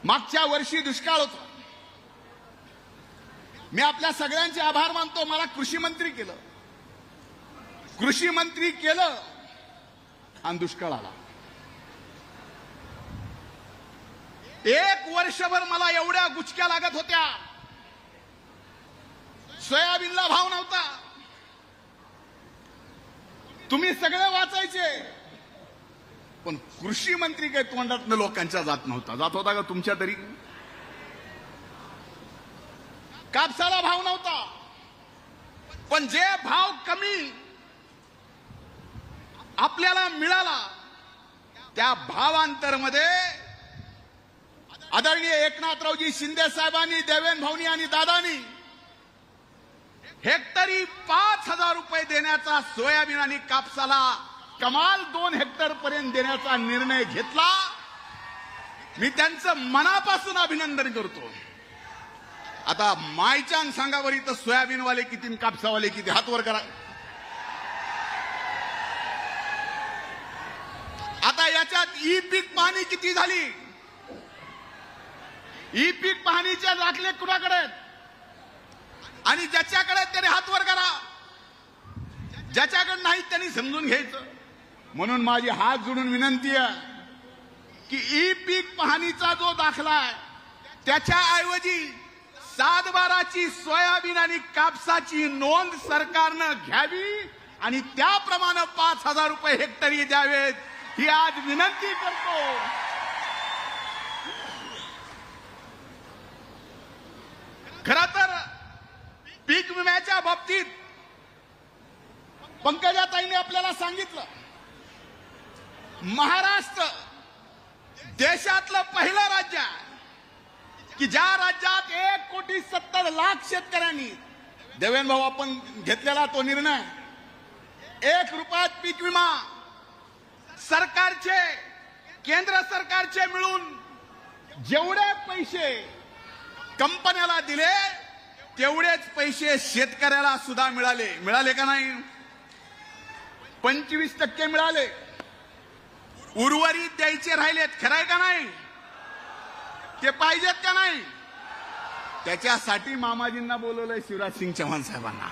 मागच्या वर्षी दुष्काळ होता. मी आपल्या सगळ्यांचे आभार मानतो. मला कृषी मंत्री केलं आणि दुष्काळ आला. एक वर्षभर मला एवढ्या गुचक्या लागत होत्या. सोयाबीनला भाव नव्हता. तुम्ही सगळे वाचायचे, पण कृषी मंत्री काही तोंडातनं लोकांच्या जात नव्हता. जात होता का तुमच्या तरी? कापसाला भाव नव्हता, पण जे भाव कमी आपल्याला मिळाला त्या भावांतरमध्ये आदरणीय एकनाथरावजी शिंदे साहेबांनी, देवेंद्र भाऊनी आणि दादानी हेक्टरी 5,000 रुपये देण्याचा, सोयाबीन आणि कापसाला कमाल 2 हेक्टर पर्यंत देण्याचा निर्णय घेतला. मी त्यांचं मनापासून अभिनंदन करतो. आता मायचांग सांगा बरी, तर सोयाबीनवाले किती आणि कापसावाले किती? हात वर करा. आता याच्यात ई पीक पाहणी किती झाली? ई पीक पाहणीचे दाखले कुणाकडे आहेत? आणि ज्याच्याकडे त्याने हात वर करा, ज्याच्याकडे नाही त्यांनी समजून घ्यायचं. म्हणून माझी हात जोडून विनंती आहे की ई पीक पाहणीचा जो दाखला आहे त्याच्याऐवजी 7/12ची सोयाबीन आणि कापसाची नोंद सरकारनं घ्यावी आणि त्याप्रमाणे 5,000 रुपये हेक्टरी द्यावेत, ही आज विनंती करतो. खरं तर पीक विम्याच्या बाबतीत पंकजाताईंनी आपल्याला सांगितलं, महाराष्ट्र देशातलं पहिलं राज्य आहे की ज्या राज्यात 1,70,00,000 शेतकऱ्यांनी, देवेंद्र भाऊ आपण घेतलेला तो निर्णय, 1 रुपयात पीक विमा सरकारचे, केंद्र सरकारचे मिळून जेवढे पैसे कंपन्याला दिले तेवढेच पैसे शेतकऱ्याला सुद्धा मिळाले का नाही? 25% मिळाले. उर्वरित द्यायचे राहिलेत. खरंय का नाही? ते पाहिजेत का नाही? त्याच्यासाठी मामाजींना बोलवलंय, शिवराज सिंग चौहान साहेबांना.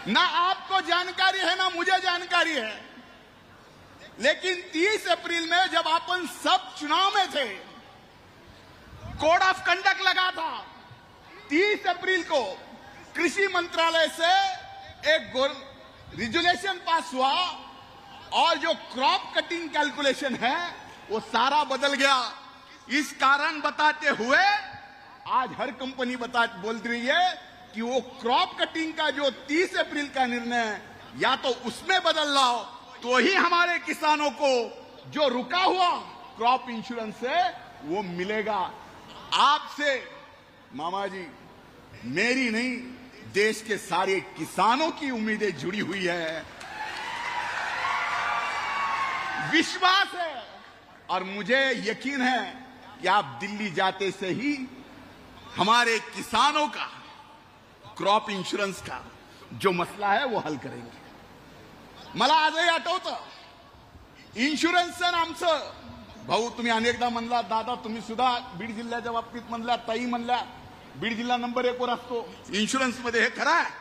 ना आपको जानकारी है ना मुझे जानकारी है, लेकिन 30 अप्रैल में जब अपन सब चुनाव में थे, कोड ऑफ कंडक्ट लगा था. 30 अप्रैल को कृषि मंत्रालय से एक रेजुलेशन पास हुआ और जो क्रॉप कटिंग कैलकुलेशन है वो सारा बदल गया. इस कारण बताते हुए आज हर कंपनी बोल रही है कि वो क्रॉप कटिंग का जो 30 अप्रैल का निर्णय या तो उसमें बदल लाओ, तो ही हमारे किसानों को जो रुका हुआ क्रॉप इंश्योरेंस है वो मिलेगा. आपसे मामा जी मेरी नहीं, देश के सारे किसानों की उम्मीदें जुड़ी हुई है, विश्वास है और मुझे यकीन है कि आप दिल्ली जाते से ही हमारे किसानों का क्रॉप इंश्योरेंस का जो मसला है वो हल करेंगे. मला आजही आठवतं, इन्शुरन्सचं आमचं भाऊ, तुम्ही अनेकदा म्हणला, दादा तुम्ही सुद्धा बीड जिल्ह्याच्या बाबतीत म्हणला, ताई म्हणल्या, बीड जिल्हा नंबर 1 वर असतो इन्शुरन्स मध्ये. हे खरं आहे.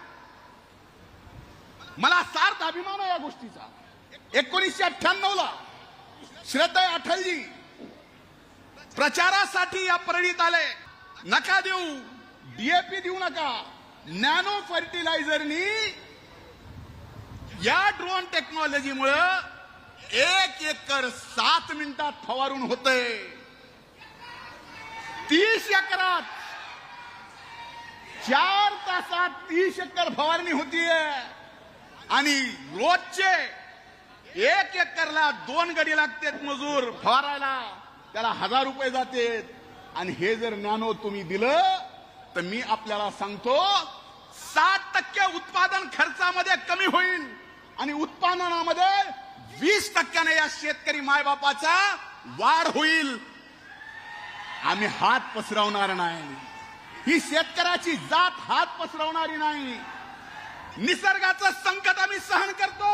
मला सार्थ अभिमान आहे या गोष्टीचा. 1998ला श्रद्धेय अटलजी प्रचारासाठी या परळीत आले. नका देऊ, डीएपी देऊ नका, नॅनो फर्टिलायझरनी या ड्रोन टेक्नॉलॉजीमुळे 1 एकर 7 मिनिटात फवारून होते. 30 एकरात 4 तासात 30 एकर फवारणी होतीये आणि रोजचे 1 एकरला 2 गडी लागतात मजूर फवारायला, त्याला 1000 रुपये जातात. आणि हे जर नॅनो तुम्ही दिलं तर मी आपल्याला सांगतो 60% उत्पादन खर्चामध्ये कमी होईल आणि उत्पादनामध्ये 20% या शेतकरी मायबापाचा वाढ होईल. आम्ही हात पसरवणार नाही. ही शेतकऱ्याची जात हात पसरवणारी नाही. निसर्गाचं संकट आम्ही सहन करतो.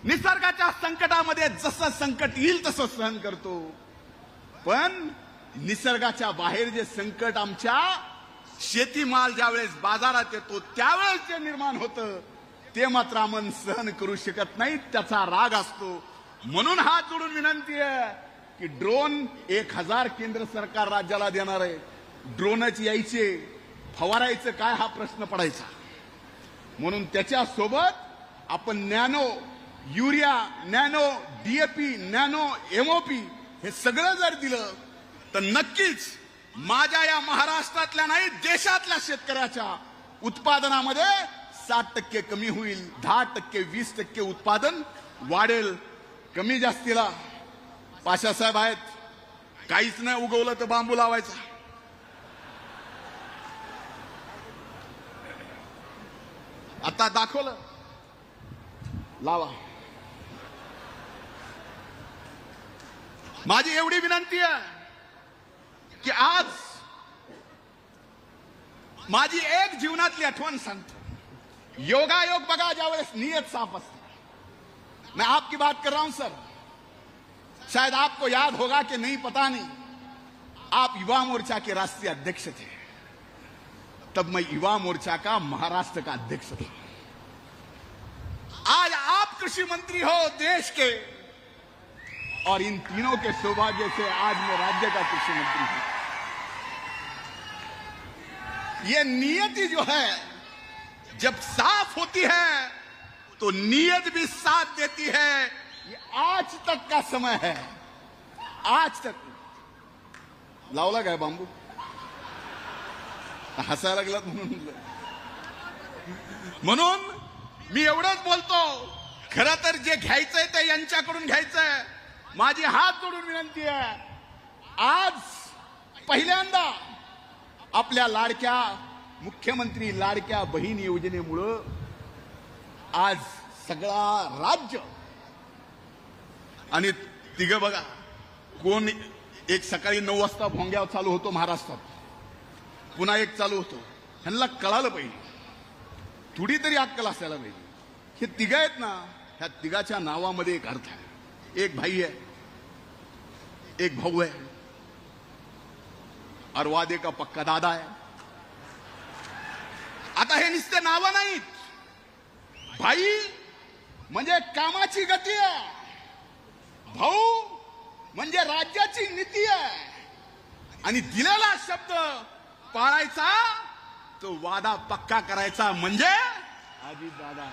निसर्गाच्या संकटामध्ये जसं संकट येईल तसं सहन करतो, पण निसर्गाच्या बाहेर जे संकट आमच्या शेतीमाल ज्यावेळेस बाजारात येतो त्यावेळेस जे निर्माण होतं ते मात्र आपण सहन करू शकत नाही, त्याचा राग असतो. म्हणून हात जोडून विनंती आहे की ड्रोन 1000 केंद्र सरकार राज्याला देणार आहे. ड्रोनच यायचे, फवारायचं काय हा प्रश्न पडायचा. म्हणून त्याच्या सोबत आपण nano urea, nano DAP, nano MOP हे सगळं जर दिलं तर नक्कीच माझ्या या महाराष्ट्रातल्या नाही देशातल्या शेतकऱ्याच्या उत्पादनामध्ये 60% कमी होईल, 10%, 20% उत्पादन वाढेल. कमी जास्तीला पाशासाहेब आहेत, काहीच नाही उगवलं तर बांबू लावायचा. आता दाखवलं, लावा. माझी एवढी विनंती आहे की आज माझी एक जीवनातली आठवण सांगतो. योगायोग बघा ज्यावेळेस नियत साफ असते. मैं आपकी बात कर रहा हूं सर, शायद आपको याद होगा कि नहीं पता नहीं, आप युवा मोर्चा के राष्ट्रीय अध्यक्ष थे. तब मैं युवा मोर्चा का महाराष्ट्र का अध्यक्ष था. आज आप कृषि मंत्री हो देश के, और इन तीनों के सौभाग्य से आज मैं राज्य का कृषि मंत्री हूं. ये नियति जो है जब साफ होती है तो नियत भी साथ देती है. ये आज तक का समय है, आज तक. लावला काय बांबू? हसायला लागलात म्हणून मी एवढंच बोलतो. खरं तर जे घ्यायचंय ते यांच्याकडून घ्यायचंय. माझी हात जोडून विनंती आहे, आज पहिल्यांदा आपल्या लाडक्या मुख्यमंत्री लाडक्या बहीण योजनेमुळं आज सगळा राज्य आणि तिघं बघा कोण. एक सकाळी 9 वाजता भोंग्या चालू होतो महाराष्ट्रात, पुन्हा एक चालू होतो. ह्यांना कळालं पाहिजे, थोडी तरी अक्कल असायला पाहिजे. हे तिघं आहेत ना, ह्या तिघाच्या नावामध्ये एक अर्थ आहे. एक भाई आहे, एक भाऊ आहे, और वादे का पक्का दादा आहे. आता हे नुसते नावं नाहीत. भाई म्हणजे कामाची गती आहे, भाऊ म्हणजे राज्याची नीती आहे, आणि दिलेला शब्द पाळायचा, तो वादा पक्का करायचा म्हणजे अजित दादा.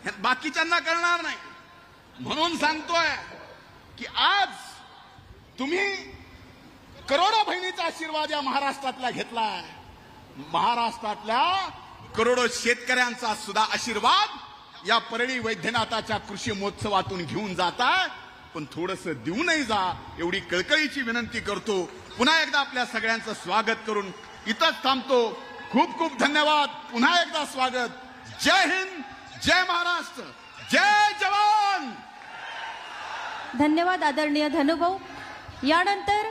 हे बाकीच्यांना करणार नाही. म्हणून सांगतोय की आज तुम्ही करोडो बहिणीचा आशीर्वाद या महाराष्ट्रातला घेतलाय. महाराष्ट्रातल्या करोडो शेतकऱ्यांचा सुद्धा आशीर्वाद या परळी वैद्यनाथाच्या कृषी महोत्सवातून घेऊन जाताय. पण थोडंसं देऊनही जा एवढी कळकळीची विनंती करतो. पुन्हा एकदा आपल्या सगळ्यांचं स्वागत करून इथंच थांबतो. खूप खूप धन्यवाद. पुन्हा एकदा स्वागत. जय हिंद, जय महाराष्ट्र, जय जवान. धन्यवाद आदरणीय धनुभाऊ. यानंतर